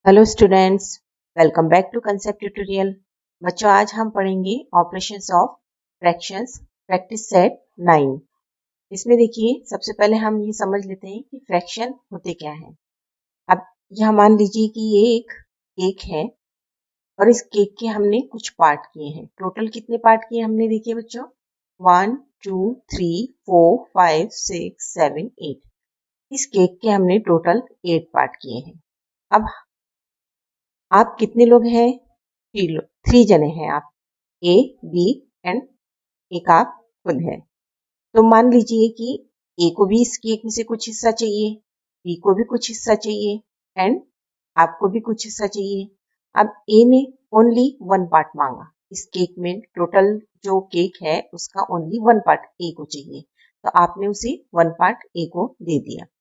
Hello students, welcome back to concept tutorial. बच्चों, आज हम पढ़ेंगे operations of fractions practice set 9। इसमें देखिए, सबसे पहले हम ये समझ लेते हैं कि फ्रैक्शन होते क्या हैं। अब यह मान लीजिए कि ये एक केक है और इस केक के हमने कुछ पार्ट किए हैं। टोटल कितने पार्ट किए हमने, देखिए बच्चों, 1 2 3 4 5 6 7 8। इस केक के हमने टोटल 8 पार्ट किए हैं। अब आप कितने लोग हैं? 3 जने हैं आप, ए बी एंड एक आप खुद है। तो मान लीजिए कि ए को भी इस केक में से कुछ हिस्सा चाहिए, बी को भी कुछ हिस्सा चाहिए एंड आपको भी कुछ हिस्सा चाहिए। अब ए ने ओनली 1 पार्ट मांगा। इस केक में टोटल जो केक है उसका ओनली 1 पार्ट ए को चाहिए, तो आपने उसे 1 पार्ट ए को दे दिया।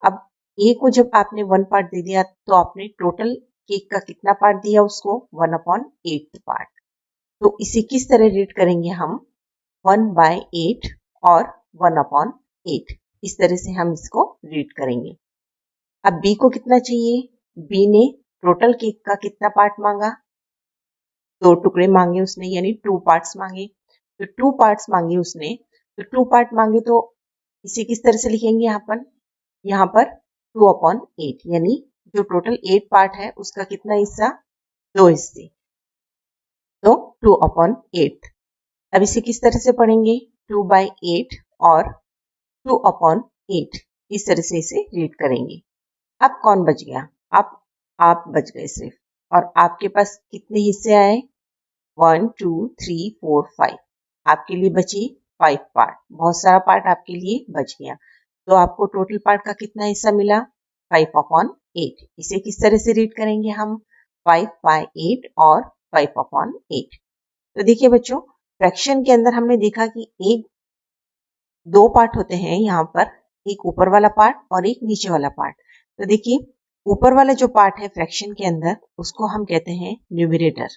अब ए को जब आपने 1 पार्ट दे दिया तो आपने टोटल केक का कितना पार्ट दिया उसको? 1/8 पार्ट। तो इसे किस तरह रीड करेंगे हम? 1/8 और 1/8, इस तरह से हम इसको रीड करेंगे। अब बी को कितना चाहिए? बी ने टोटल केक का कितना पार्ट मांगा? 2 टुकड़े मांगे उसने, यानी 2 पार्ट्स मांगे। तो 2 पार्ट्स मांगे उसने, तो 2 पार्ट मांगे तो इसे किस तरह से लिखेंगे? यहाँ पर 2/8, यानी जो टोटल 8 पार्ट है उसका कितना हिस्सा? 2 हिस्से, तो 2/8। अब इसे किस तरह से पढ़ेंगे? 2/8 और 2/8, इस तरह से इसे रीड करेंगे। अब कौन बच गया? आप बच गए सिर्फ। और आपके पास कितने हिस्से आए? 1 2 3 4 5। आपके लिए बची 5 पार्ट, बहुत सारा पार्ट आपके लिए बच गया। तो आपको टोटल पार्ट का कितना हिस्सा मिला? 5/8। इसे किस तरह से रीड करेंगे हम? 5/8 और 5/8। तो देखिए बच्चों, फ्रैक्शन के अंदर हमने देखा कि एक 2 पार्ट होते हैं यहाँ पर, एक ऊपर वाला पार्ट और एक नीचे वाला पार्ट। तो देखिए, ऊपर वाला जो पार्ट है फ्रैक्शन के अंदर उसको हम कहते हैं न्यूमरेटर,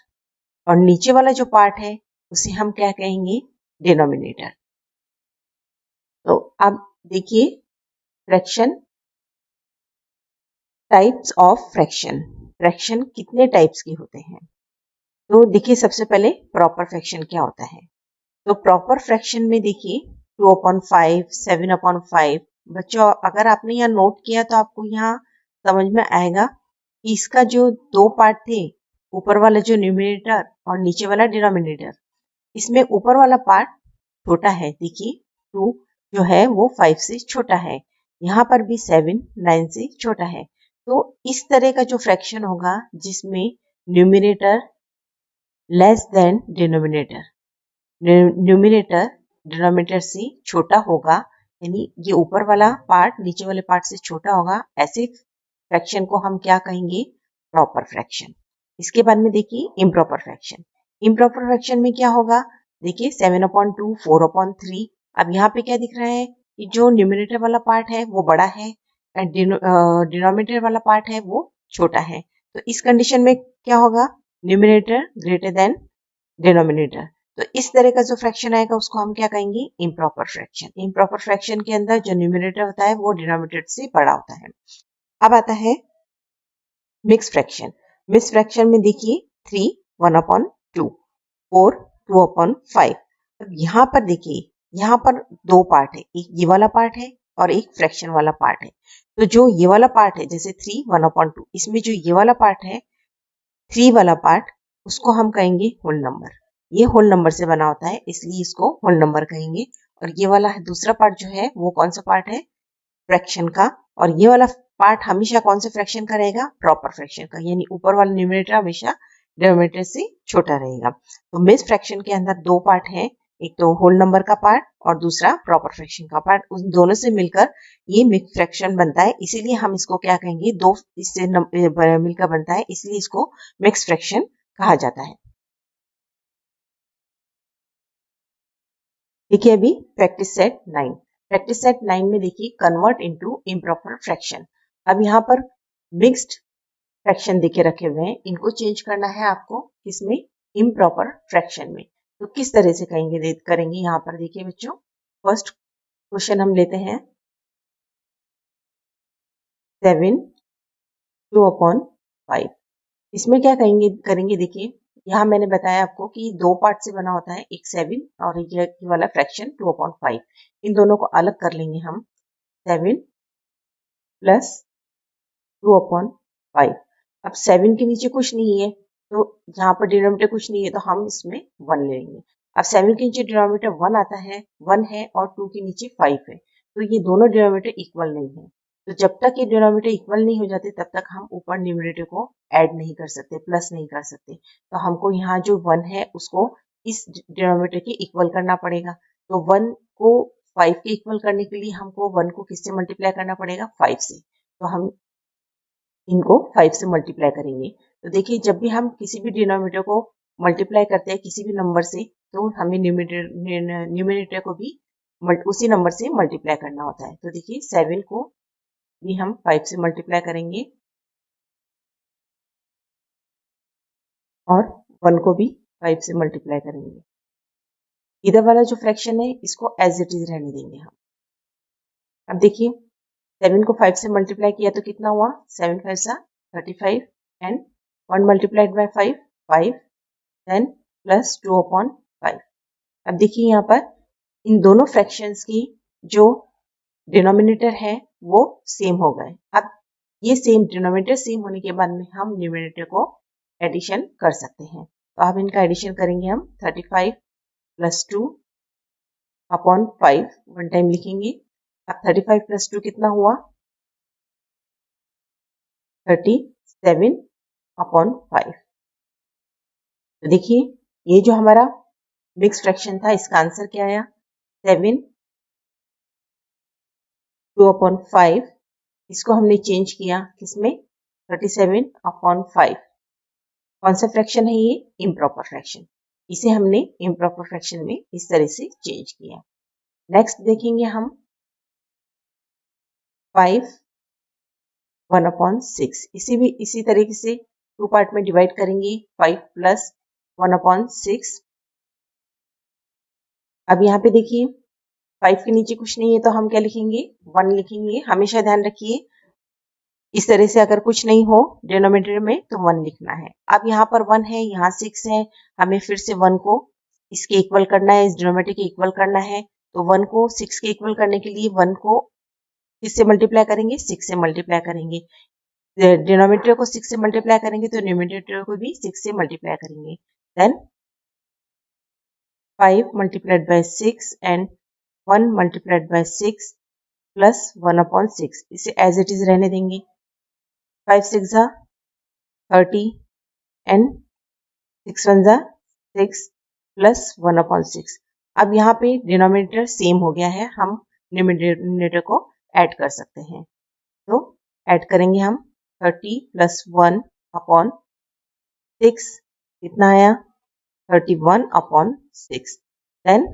और नीचे वाला जो पार्ट है उसे हम क्या कहेंगे? डिनोमिनेटर। तो अब देखिए, fraction, types of fraction. Fraction कितने टाइप्स के होते हैं? तो देखिए, सबसे पहले प्रॉपर फ्रैक्शन क्या होता है। तो प्रॉपर फ्रैक्शन में देखिए 2/5, 7/5। बच्चों, अगर आपने यहाँ नोट किया तो आपको यहाँ समझ में आएगा कि इसका जो 2 पार्ट थे, ऊपर वाला जो न्यूमरेटर और नीचे वाला डिनोमिनेटर, इसमें ऊपर वाला पार्ट छोटा है। देखिए, 2 जो है वो 5 से छोटा है, यहाँ पर भी 7 9 से छोटा है। तो इस तरह का जो फ्रैक्शन होगा जिसमें numerator less than denominator, numerator denominator से छोटा होगा, यानी ये ऊपर वाला पार्ट नीचे वाले पार्ट से छोटा होगा, ऐसे फ्रैक्शन को हम क्या कहेंगे? Proper fraction. इसके बाद में देखिए इम्प्रॉपर फ्रैक्शन। इम्प्रॉपर फ्रैक्शन में क्या होगा? देखिए 7/2, 4/3। अब यहाँ पे क्या दिख रहा है कि जो न्यूमरेटर वाला पार्ट है वो बड़ा है, डिनोमिनेटर वाला पार्ट है वो छोटा है। तो इस कंडीशन में क्या होगा? Numerator greater than denominator. तो इस तरह का जो फ्रैक्शन आएगा उसको हम क्या कहेंगे? Improper fraction. इम्प्रॉपर फ्रैक्शन के अंदर जो न्यूमरेटर होता है वो डिनोमिनेटर से बड़ा होता है। अब आता है मिक्स फ्रैक्शन। मिक्स फ्रैक्शन में देखिए 3 1/2, 4 2/5। अब यहाँ पर देखिए, यहाँ पर 2 पार्ट है, एक ये वाला पार्ट है और एक फ्रैक्शन वाला पार्ट है। तो जो ये वाला पार्ट है, जैसे 3 1/2, इसमें जो ये वाला पार्ट है 3 वाला पार्ट, उसको हम कहेंगे होल नंबर। ये होल नंबर से बना होता है, इसलिए इसको होल नंबर कहेंगे। और ये वाला दूसरा पार्ट जो है वो कौन सा पार्ट है? फ्रैक्शन का। और ये वाला पार्ट हमेशा कौन से फ्रैक्शन का रहेगा? प्रॉपर फ्रैक्शन का, यानी ऊपर वाला न्यूमरेटर हमेशा डिनोमिनेटर से छोटा रहेगा। तो मिक्स फ्रैक्शन के अंदर 2 पार्ट हैं, एक तो होल नंबर का पार्ट और दूसरा प्रॉपर फ्रैक्शन का पार्ट। उन दोनों से मिलकर ये मिक्स फ्रैक्शन बनता है, इसीलिए हम इसको क्या कहेंगे? 2 इससे मिलकर बनता है, इसलिए इसको मिक्स फ्रैक्शन कहा जाता है। देखिए अभी प्रैक्टिस सेट 9। प्रैक्टिस सेट 9 में देखिए कन्वर्ट इनटू इम्प्रॉपर फ्रैक्शन। अब यहाँ पर मिक्स्ड फ्रैक्शन देके रखे हुए हैं, इनको चेंज करना है आपको किसमें? इम्प्रॉपर फ्रैक्शन में। तो किस तरह से करेंगे यहाँ पर देखिए बच्चों, फर्स्ट क्वेश्चन हम लेते हैं 7 2/5। 5। इसमें क्या करेंगे देखिए, यहाँ मैंने बताया आपको कि दो पार्ट से बना होता है, एक 7 और ये वाला फ्रैक्शन 2/5। इन दोनों को अलग कर लेंगे हम। 7 प्लस 2/5। अब 7 के नीचे कुछ नहीं है, तो यहाँ पर डिनोमिनेटर कुछ नहीं है, तो हम इसमें 1 ले लेंगे। अब 7 के नीचे डिनोमिनेटर 1 आता है, 1 है, और 2 के नीचे 5 है, तो ये दोनों डिनोमिनेटर इक्वल नहीं है। तो जब तक ये डिनोमिनेटर इक्वल नहीं हो जाते तब तक हम ऊपर न्यूमरेटर को ऐड नहीं कर सकते, प्लस नहीं कर सकते। तो हमको यहाँ जो 1 है उसको इस डिनोमिनेटर के इक्वल करना पड़ेगा। तो 1 को 5 के इक्वल करने के लिए हमको 1 को किससे मल्टीप्लाई करना पड़ेगा? 5 से। तो हम इनको 5 से मल्टीप्लाई करेंगे। तो देखिए, जब भी हम किसी भी डिनोमिनेटर को मल्टीप्लाई करते हैं किसी भी नंबर से, तो हमें न्यूमरेटर को भी उसी नंबर से मल्टीप्लाई करना होता है। तो देखिए, 7 को भी हम 5 से मल्टीप्लाई करेंगे और 1 को भी 5 से मल्टीप्लाई करेंगे। इधर वाला जो फ्रैक्शन है इसको एज इट इज रहने देंगे हम। अब देखिए, 7 को 5 से मल्टीप्लाई किया तो कितना हुआ? 7 5 सा 35 एंड 1 मल्टीप्लाइड बाय 5 5 10 प्लस 2/5। अब देखिए, यहाँ पर इन दोनों फ्रैक्शंस की जो डिनोमिनेटर है वो सेम हो गए। अब ये सेम डिनोमिनेटर सेम होने के बाद में हम न्यूमरेटर को एडिशन कर सकते हैं। तो अब इनका एडिशन करेंगे हम। 35 प्लस 2/5 वन टाइम लिखेंगे। अब 35 प्लस 2 कितना हुआ? 37/5। तो देखिए, ये जो हमारा मिक्स फ्रैक्शन था इसका आंसर क्या आया? 7 2/5। इसको हमने चेंज किया किसमें? 37/5। कौन सा फ्रैक्शन है ये? Improper fraction. इसे हमने इम्प्रॉपर फ्रैक्शन में इस तरह से चेंज किया। नेक्स्ट देखेंगे हम 5 1/6। इसी तरीके से टू पार्ट में डिवाइड करेंगे। 5 प्लस 1/6। अब यहाँ पे देखिए, 5 के नीचे कुछ नहीं है तो हम क्या लिखेंगे? 1 लिखेंगे। हमेशा ध्यान रखिए, इस तरह से अगर कुछ नहीं हो डिनोमिनेटर में तो 1 लिखना है। अब यहाँ पर 1 है, यहाँ 6 है, हमें फिर से 1 को इसके इक्वल करना है, इस डिनोमिनेटर के इक्वल करना है। तो 1 को 6 के इक्वल करने के लिए 1 को किससे मल्टीप्लाई करेंगे? 6 से मल्टीप्लाई करेंगे। डिनोमिनेटर को 6 से मल्टीप्लाई करेंगे तो न्यूमरेटर को भी 6 से मल्टीप्लाई करेंगे। Then 5 multiplied by 6 and 1 multiplied by 6 plus 1/6। इसे एज इट इज रहने देंगे। 5 6 30 एंड 6 1 6 प्लस 1/6। अब यहाँ पे डिनोमिनेटर सेम हो गया है, हम न्यूमरेटर को ऐड कर सकते हैं। तो ऐड करेंगे हम। 30 प्लस 1/6 कितना आया? 31/6। देन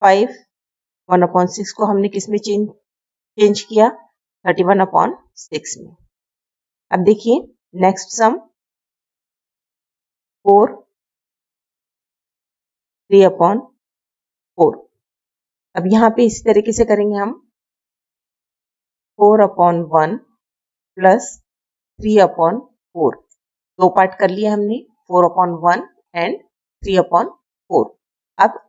5 1/6 को हमने किस में चेंज किया? 31/6 में। अब देखिए, नेक्स्ट सम 4 3/4। अब यहाँ पे इसी तरीके से करेंगे हम। 4/1 प्लस 3/4। दो पार्ट कर लिया हमने, 4/1 एंड 3/4। अब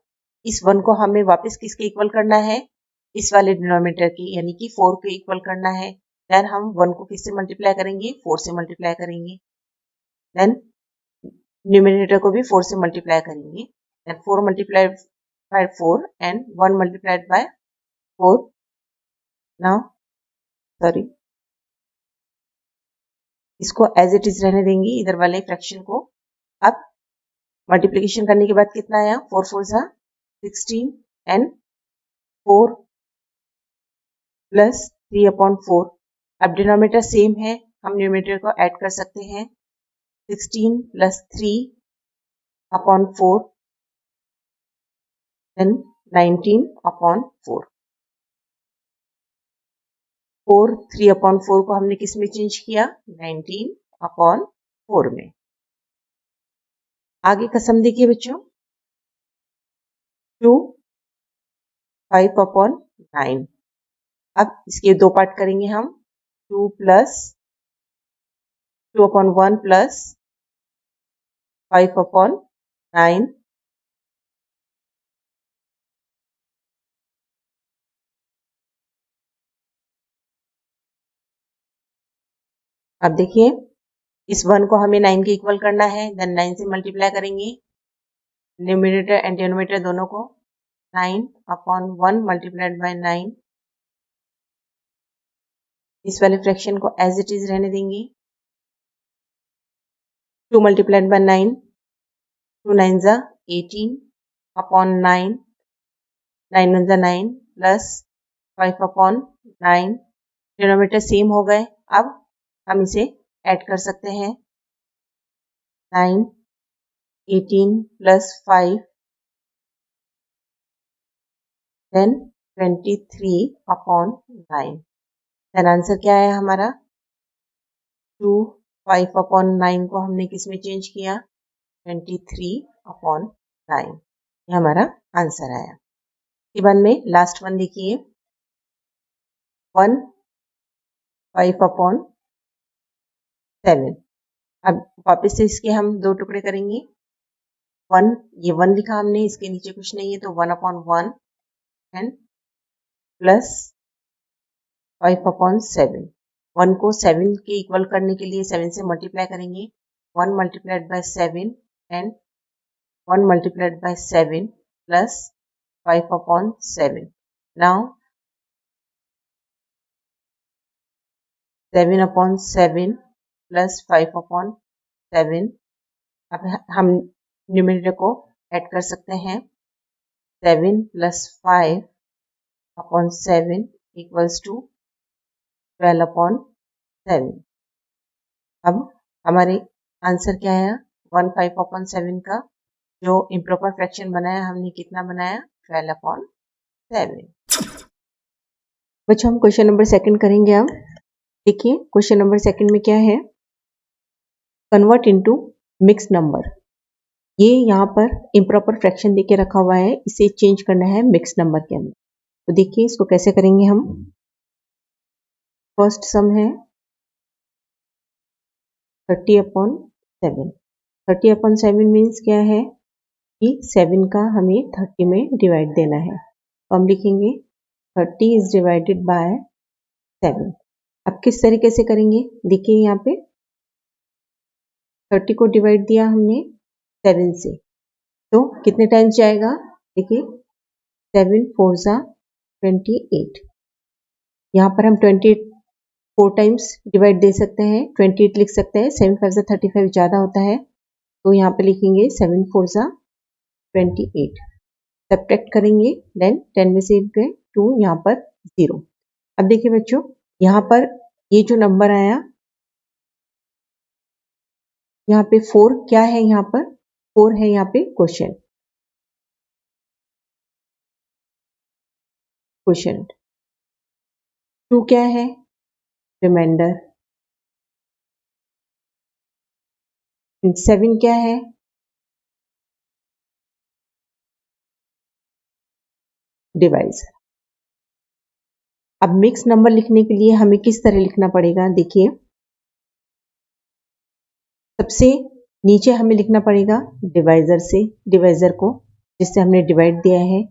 इस 1 को हमें वापस किसके इक्वल करना है? इस वाले डिनोमिनेटर की, यानी कि 4 के इक्वल करना है। देन हम 1 को किससे मल्टीप्लाई करेंगे? 4 से मल्टीप्लाई करेंगे। देन न्यूमरेटर को भी 4 से मल्टीप्लाई करेंगे। Then 4 multiplied by 4 and 1 multiplied by 4। Now sorry, इसको एज इट इज रहने देंगे, इधर वाले फ्रैक्शन को। अब मल्टीप्लिकेशन करने के बाद कितना आया? 4 4 16 एंड 4 प्लस 3/4। अब डिनोमिनेटर सेम है, हम न्यूमरेटर को ऐड कर सकते हैं। 16 प्लस 3/4 देन 19/4। 4 3/4 को हमने किस में चेंज किया? 19/4 में। आगे का सम देखिए बच्चों, 2 5/9। अब इसके दो पार्ट करेंगे हम। 2 प्लस 2/1 प्लस 5/9। अब देखिए इस 1 को हमें 9 के इक्वल करना है, देन 9 से मल्टीप्लाई करेंगे न्यूमरेटर एंड डिनोमिनेटर दोनों को। 9/1 मल्टीप्लाइड बाय 9। इस वाले फ्रैक्शन को एज इट इज रहने देंगे। 2 मल्टीप्लाइड बाय 9, 2 9 जा 18/9, 9 1 जा 9 प्लस 5/9। डिनोमिनेटर सेम हो गए। अब हम इसे ऐड कर सकते हैं। 9 18 प्लस 5 देन 23/9। देन आंसर क्या है हमारा? 2 5/9 को हमने किस में चेंज किया? 23/9। ये हमारा आंसर आया। इसके बाद में लास्ट वन देखिए, 1 5/7। अब वापस से इसके हम दो टुकड़े करेंगे। 1 ये 1 लिखा हमने, इसके नीचे कुछ नहीं है तो 1/1 एंड प्लस 5/7। 1 को 7 के इक्वल करने के लिए 7 से मल्टीप्लाई करेंगे। 1 multiplied bye 7 and 1 multiplied bye 7 plus 5/7। Now 7/7 plus 5/7। अब हम न्यूमरेटर को ऐड कर सकते हैं। 7 प्लस 5/7 इक्वल्स टू 12/7। अब हमारे आंसर क्या आया? 1 5/7 का जो इम्प्रॉपर फ्रैक्शन बनाया हमने, कितना बनाया? 12/7। बच्चों हम क्वेश्चन नंबर सेकंड करेंगे। अब देखिए क्वेश्चन नंबर सेकंड में क्या है? Convert into mix number. ये यहाँ पर इम्प्रॉपर फ्रैक्शन देके रखा हुआ है, इसे चेंज करना है मिक्स नंबर के अंदर। तो देखिए इसको कैसे करेंगे हम। फर्स्ट सम है 30/7। 30/7 मीन्स क्या है कि 7 का हमें 30 में डिवाइड देना है। तो हम लिखेंगे 30 इज डिवाइडेड बाय 7। अब किस तरीके से करेंगे? देखिए यहाँ पे 30 को डिवाइड दिया हमने 7 से, तो कितने टाइम्स जाएगा? देखिए 7 4 जा 28। यहाँ पर हम 24 टाइम्स डिवाइड दे सकते हैं, 28 लिख सकते हैं। 7 5 जा 35 ज़्यादा होता है, तो यहाँ पे लिखेंगे 7 4 जा 28। सब्ट्रैक्ट करेंगे, देन 10 में से 2, यहाँ पर 0। अब देखिए बच्चों यहाँ पर ये जो नंबर आया, यहाँ पे 4 क्या है? यहाँ पर 4 है यहाँ पे क्वेश्चन। 2 क्या है? रिमाइंडर। 7 क्या है? डिवाइजर। अब मिक्स नंबर लिखने के लिए हमें किस तरह लिखना पड़ेगा? देखिए सबसे नीचे हमें लिखना पड़ेगा डिवाइजर से, डिवाइजर को जिससे हमने डिवाइड दिया है।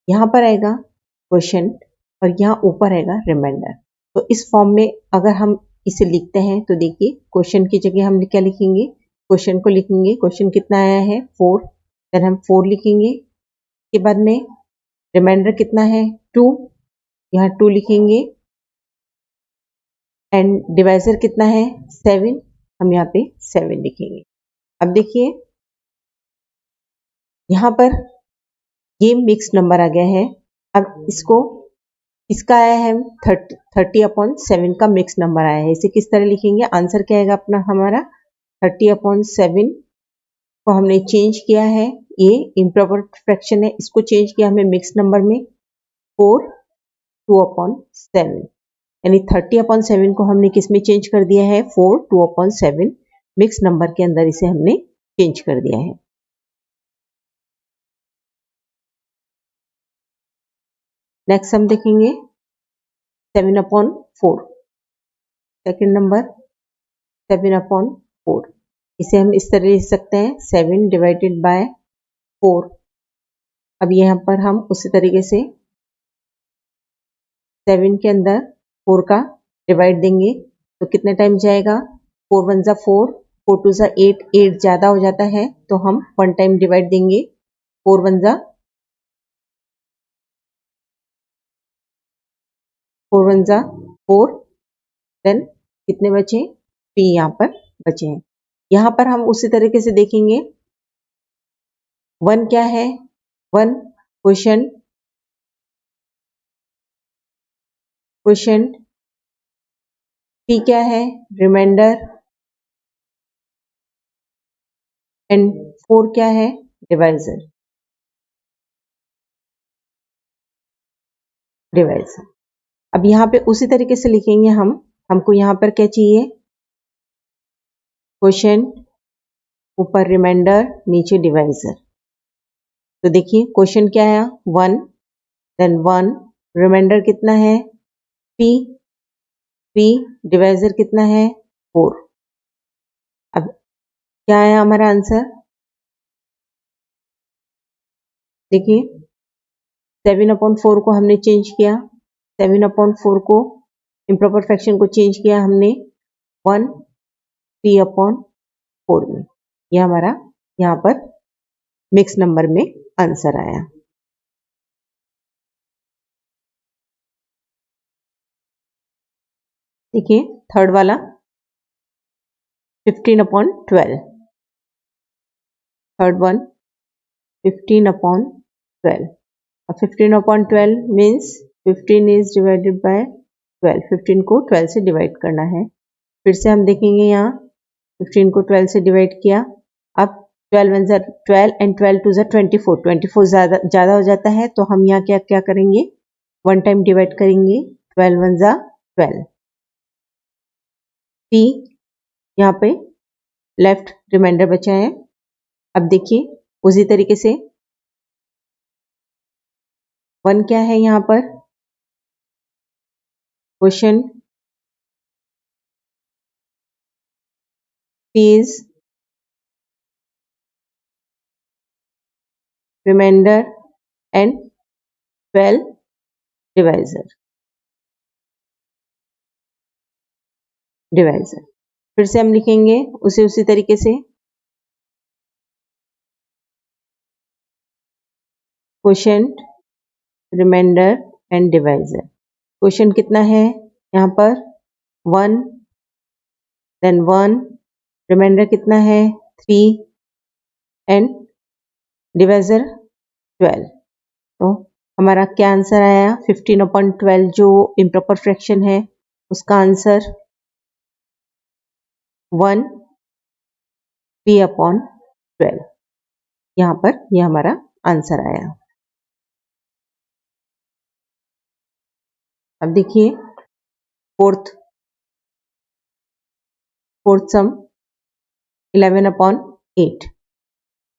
यहाँ पर आएगा क्वेश्चन और यहाँ ऊपर आएगा रिमाइंडर। तो इस फॉर्म में अगर हम इसे लिखते हैं तो देखिए क्वेश्चन की जगह हम क्या लिखेंगे? क्वेश्चन को लिखेंगे। क्वेश्चन कितना आया है? 4। देन हम 4 लिखेंगे। के बाद में रिमाइंडर कितना है? 2। यहाँ 2 लिखेंगे एंड डिवाइजर कितना है? 7। हम यहाँ पे 7 लिखेंगे। अब देखिए यहाँ पर ये मिक्स नंबर आ गया है। अब इसका आया है 30/7 का मिक्स नंबर आया है। इसे किस तरह लिखेंगे? आंसर क्या आएगा अपना हमारा? 30/7 को हमने चेंज किया है, ये इम्प्रॉपर फ्रैक्शन है, इसको चेंज किया हमें मिक्स नंबर में 4 2/7। यानी 30/7 को हमने किस में चेंज कर दिया है? 4 2/7 मिक्स नंबर के अंदर इसे हमने चेंज कर दिया है। नेक्स्ट हम देखेंगे 7/4। Second number 7/4। इसे हम इस तरह लिख सकते हैं 7 डिवाइडेड बाय 4। अब यहाँ पर हम उसी तरीके से 7 के अंदर 4 का डिवाइड देंगे तो कितने टाइम जाएगा, 4 1 जा 4, 4 2 जा 8, 8 ज़्यादा हो जाता है तो हम 1 टाइम डिवाइड देंगे, 4 1 जा 4, देन कितने बचे, 3 यहाँ पर बचे हैं। यहाँ पर हम उसी तरीके से देखेंगे 1 क्या है, 1 क्वेश्चन P क्या है, रिमाइंडर, एंड 4 क्या है, डिवाइजर। अब यहाँ पे उसी तरीके से लिखेंगे हमको यहाँ पर क्या चाहिए, क्वेश्चन ऊपर रिमाइंडर नीचे डिवाइजर। तो देखिए क्वेश्चन क्या है 1, देन 1, रिमाइंडर कितना है P, डिवाइजर कितना है 4। अब क्या है हमारा आंसर, देखिए 7/4 को हमने चेंज किया, 7/4 को इम्प्रॉपर फ्रैक्शन को चेंज किया हमने 1 3/4 में। यह हमारा यहाँ पर मिक्स नंबर में आंसर आया। देखिए थर्ड वाला 15/12, थर्ड वन 15/12। अब 15/12 मीन्स 15 इज डिवाइडेड बाय 12, 15 को 12 से डिवाइड करना है। फिर से हम देखेंगे यहाँ 15 को 12 से डिवाइड किया, अब 12 1 12 एंड 12 2 24, 24 ज़्यादा हो जाता है तो हम यहाँ क्या करेंगे, 1 टाइम डिवाइड करेंगे, 12 1 12। P यहाँ पे लेफ्ट रिमाइंडर बचा है। अब देखिए उसी तरीके से 1 क्या है यहाँ पर, question P is remainder and 12 divisor. फिर से हम लिखेंगे उसी तरीके से question remainder and divisor. Question कितना है यहाँ पर 1, देन 1, रिमाइंडर कितना है 3 एंड डिवाइजर 12। तो हमारा क्या आंसर आया, 15/12 जो इम्प्रॉपर फ्रैक्शन है उसका आंसर 1 3/12। यहाँ पर यह हमारा आंसर आया। अब देखिए फोर्थ सम 11/8,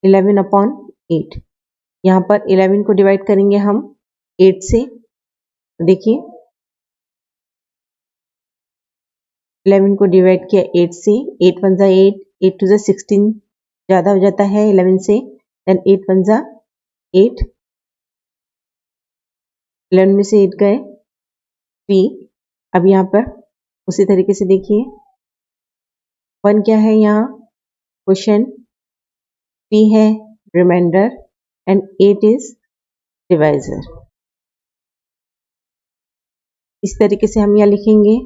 11/8। यहाँ पर 11 को डिवाइड करेंगे हम 8 से, देखिए 11 को डिवाइड किया 8 से, 8 1 8, 8 2 16 ज़्यादा हो जाता है 11 से, देन 8 1 8, 11 में से 8 गए 3। अब यहाँ पर उसी तरीके से देखिए 1 क्या है यहाँ, क्वेश्चन P है रिमाइंडर एंड 8 इज डिवाइजर। इस तरीके से हम यहाँ लिखेंगे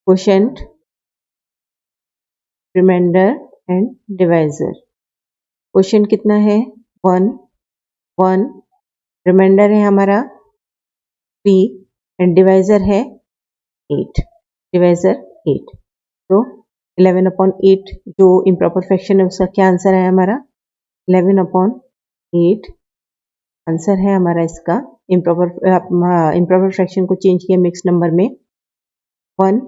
question remainder and divisor. Question कितना है 1 1, रिमाइंडर है हमारा 3 एंड डिवाइजर है 8, डिवाइजर 8। तो 11/8 जो इम्प्रॉपर फ्रैक्शन है उसका क्या आंसर है हमारा, 11/8 आंसर है हमारा इसका। इम्प्रॉपर फ्रैक्शन को चेंज किया मिक्स नंबर में 1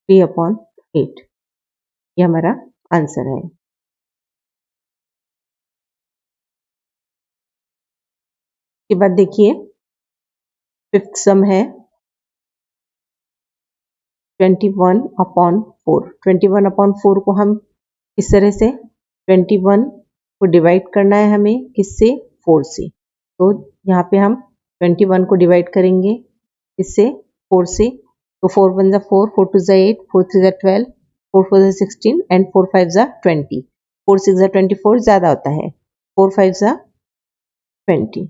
3/8, ये हमारा आंसर है। के बाद देखिए फिफ्थ सम है 21/4। 21/4 को हम किस तरह से 21 को डिवाइड करना है हमें किससे 4 से। तो यहाँ पे हम 21 को डिवाइड करेंगे किससे 4 से। तो 4 1 जा 4, 4 2 जा 8, 4 3 जा 12, 4 4 जा 16 एंड 4 5 जा 20। 4 6 जा 24 ज़्यादा होता है, 4 5 जा 20।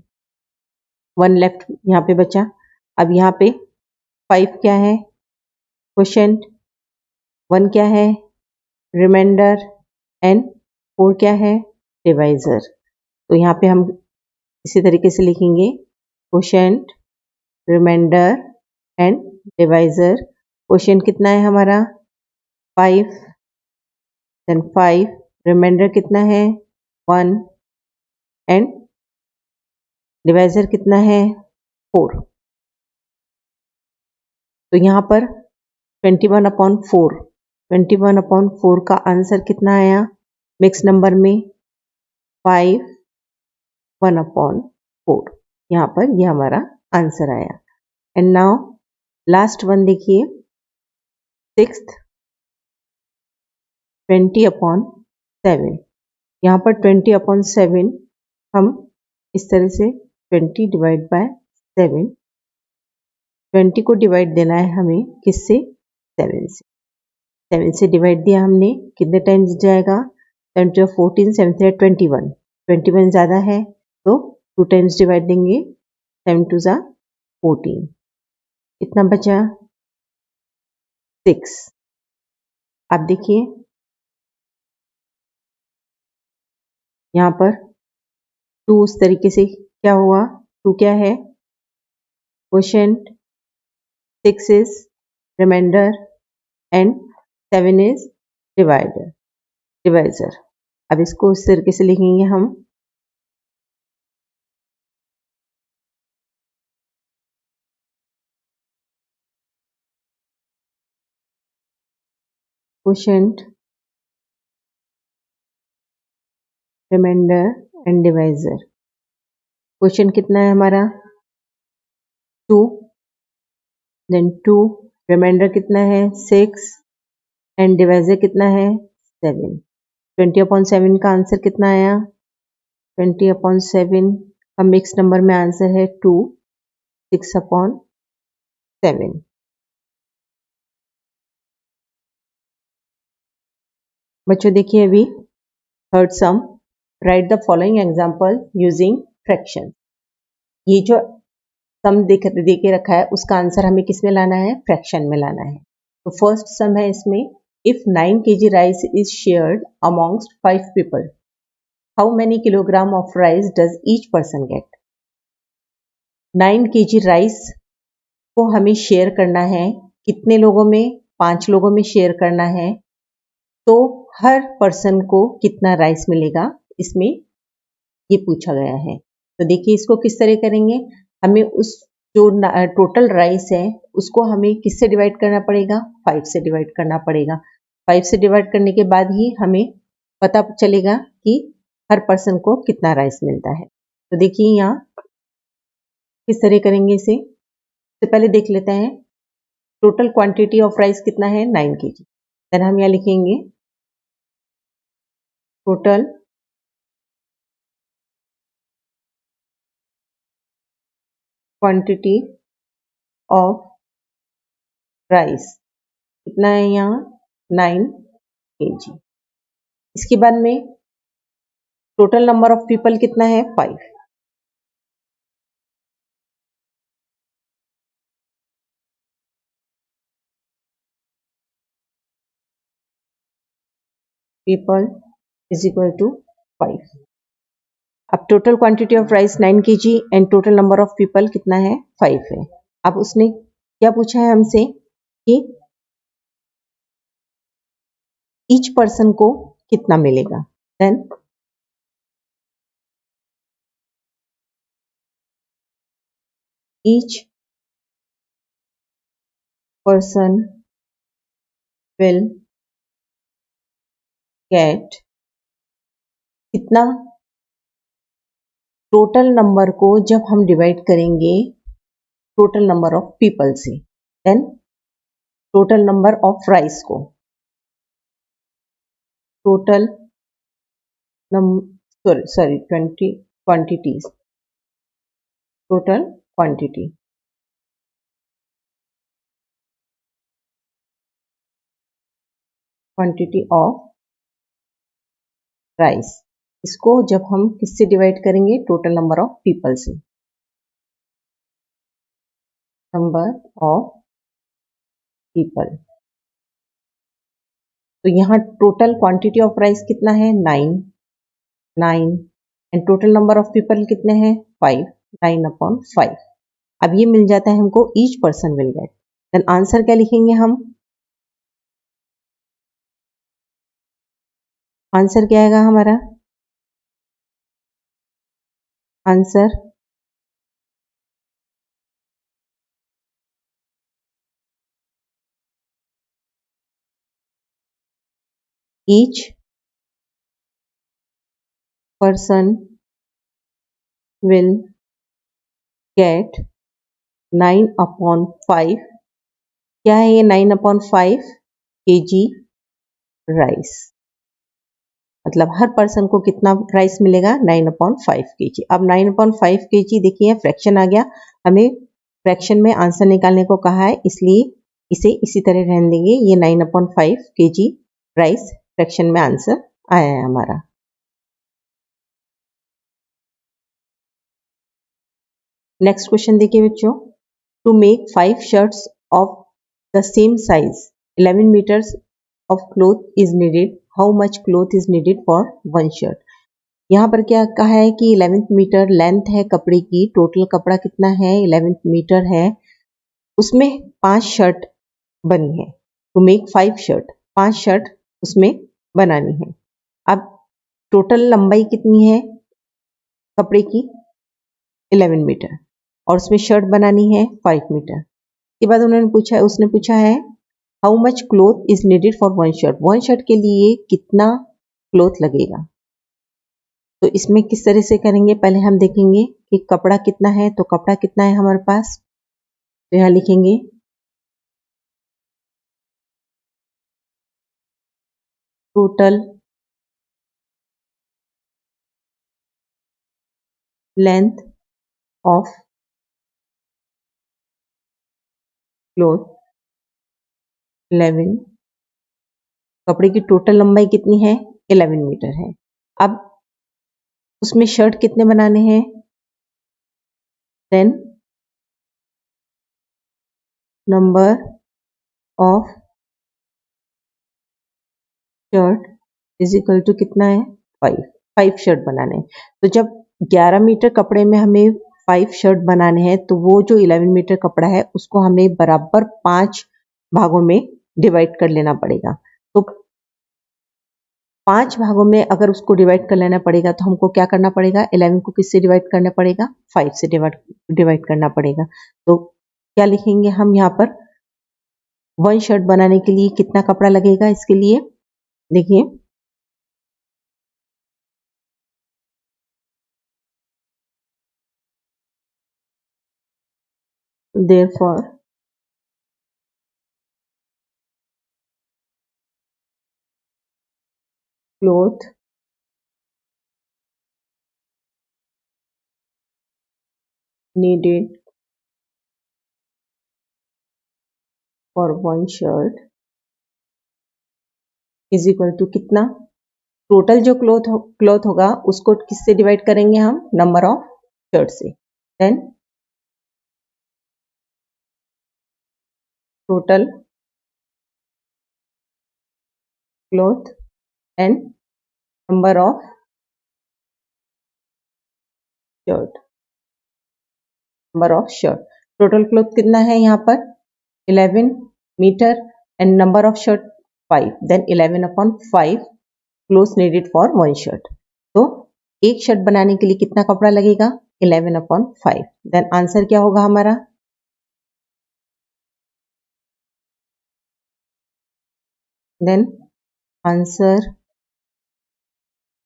1 लेफ्ट यहाँ पे बचा। अब यहाँ पे 5 क्या है क्वोशिएंट, 1 क्या है रिमाइंडर एंड 4 क्या है डिवाइजर। तो यहाँ पे हम इसी तरीके से लिखेंगे quotient, remainder and divisor. Quotient कितना है हमारा 5, देन 5, रिमाइंडर कितना है 1 एंड डिवाइजर कितना है 4। तो यहाँ पर 21/4 का आंसर कितना आया मिक्स नंबर में 5 1/4। यहाँ पर यह हमारा आंसर आया। एंड नाउ लास्ट वन देखिए 6th 20/7। यहाँ पर 20/7 हम इस तरह से 20 डिवाइड बाय 7, 20 को डिवाइड देना है हमें किससे 7 से। 7 से डिवाइड दिया हमने कितने टाइम्स जाएगा 7 14, 7 21, 21 ज़्यादा है तो 2 टाइम्स डिवाइड देंगे 7 2 जा 14। कितना बचा 6। आप देखिए यहाँ पर 2 उस तरीके से क्या हुआ 2 क्या है quotient, 6 is remainder and 7 is divisor. अब इसको इस तरीके से लिखेंगे हम quotient, remainder and divisor. Quotient कितना है हमारा 2, देन 2, रिमाइंडर कितना है 6 एंड डिवाइजर कितना है 7। 20/7 का आंसर कितना आया 20/7 का मिक्स नंबर में आंसर है 2, 6/7। बच्चों देखिए अभी third some, right the following example using fraction. ये जो सम दे के रखा है उसका आंसर हमें किस में लाना है फ्रैक्शन में लाना है। तो फर्स्ट सम है इसमें if 9 kg rice is shared amongst 5 people how many kilogram of rice does each person get. 9 kg rice को हमें शेयर करना है कितने लोगों में 5 लोगों में शेयर करना है तो हर पर्सन को कितना राइस मिलेगा इसमें ये पूछा गया है। तो देखिए इसको किस तरह करेंगे हमें उस जो टोटल राइस है उसको हमें किससे डिवाइड करना पड़ेगा 5 से डिवाइड करना पड़ेगा। 5 से डिवाइड करने के बाद ही हमें पता चलेगा कि हर पर्सन को कितना राइस मिलता है। तो देखिए यहाँ किस तरह करेंगे इसे। सबसे पहले देख लेते हैं टोटल क्वांटिटी ऑफ राइस कितना है 9 kg। देन हम यहाँ लिखेंगे टोटल क्वांटिटी ऑफ राइस कितना है यहाँ 9 kg। इसके बाद में टोटल नंबर ऑफ पीपल कितना है 5। People is equal to 5। अब total quantity of rice 9 kg and total number of people कितना है 5 है। अब उसने क्या पूछा है हमसे कि ईच पर्सन को कितना मिलेगा। Then each person will get कितना टोटल नंबर को जब हम डिवाइड करेंगे टोटल नंबर ऑफ पीपल से, then total number of rice को, total sorry 20 quantities, total quantity, quantity of rice. इसको जब हम किससे डिवाइड करेंगे, टोटल नंबर ऑफ पीपल से, नंबर ऑफ पीपल। तो यहाँ टोटल क्वांटिटी ऑफ राइस कितना है, 9 and total number of people कितने हैं, 5, 9/5। अब ये मिल जाता है हमको, each person will get. Then answer क्या लिखेंगे हम, आंसर क्या आएगा हमारा, answer each person will get 9/5। क्या है ये 9/5 kg राइस, मतलब हर पर्सन को कितना राइस मिलेगा, 9/5 kg। अब 9/5 kg देखिए फ्रैक्शन आ गया, हमें फ्रैक्शन में आंसर निकालने को कहा है, इसलिए इसे इसी तरह रहने देंगे। ये 9/5 kg राइस फ्रैक्शन में आंसर आया है हमारा। नेक्स्ट क्वेश्चन देखिए बच्चों, to make 5 shirts of the same size 11 metres of cloth is needed, how much cloth is needed for 1 shirt. यहाँ पर क्या कहा है कि 11 मीटर लेंथ है कपड़े की, टोटल कपड़ा कितना है, 11 मीटर है, उसमें 5 शर्ट बनी है। टू मेक 5 शर्ट, 5 शर्ट उसमें बनानी है। अब टोटल लंबाई कितनी है कपड़े की, 11 मीटर, और उसमें शर्ट बनानी है 5 मीटर। के बाद उसने पूछा है how much cloth is needed for 1 shirt, 1 shirt के लिए कितना क्लोथ लगेगा। तो इसमें किस तरह से करेंगे, पहले हम देखेंगे कि कपड़ा कितना है। तो कपड़ा कितना है हमारे पास, तो यहाँ लिखेंगे टोटल लेंथ ऑफ क्लोथ 11, कपड़े की टोटल लंबाई कितनी है, 11 मीटर है। अब उसमें शर्ट कितने बनाने हैं, then number of shirt is equal to कितना है, 5 शर्ट बनाने हैं। तो जब 11 मीटर कपड़े में हमें 5 शर्ट बनाने हैं, तो वो जो 11 मीटर कपड़ा है उसको हमें बराबर 5 भागों में डिवाइड कर लेना पड़ेगा। तो 5 भागों में अगर उसको डिवाइड कर लेना पड़ेगा, तो हमको क्या करना पड़ेगा, 11 को किससे डिवाइड करना पड़ेगा, 5 से डिवाइड करना पड़ेगा। तो क्या लिखेंगे हम यहाँ पर, 1 शर्ट बनाने के लिए कितना कपड़ा लगेगा, इसके लिए देखिए therefore cloth needed for 1 shirt is equal to कितना, टोटल जो क्लॉथ होगा उसको किससे डिवाइड करेंगे हम, नंबर ऑफ शर्ट से, then total cloth and number of shirt, number of shirt. Total cloth कितना है यहाँ पर, 11 metre and number of shirt 5, then 11/5 cloth needed for 1 shirt. तो एक शर्ट बनाने के लिए कितना कपड़ा लगेगा, 11/5। देन आंसर क्या होगा हमारा, देन आंसर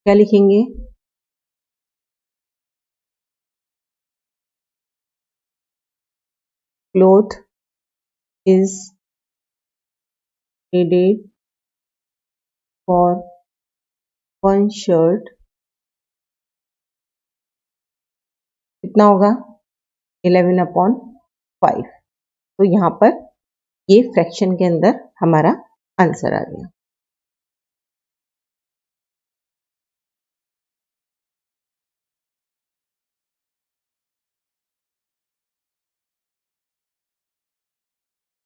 क्या लिखेंगे, cloth is needed for one shirt कितना होगा 11/5। तो यहाँ पर ये फ्रैक्शन के अंदर हमारा आंसर आ गया।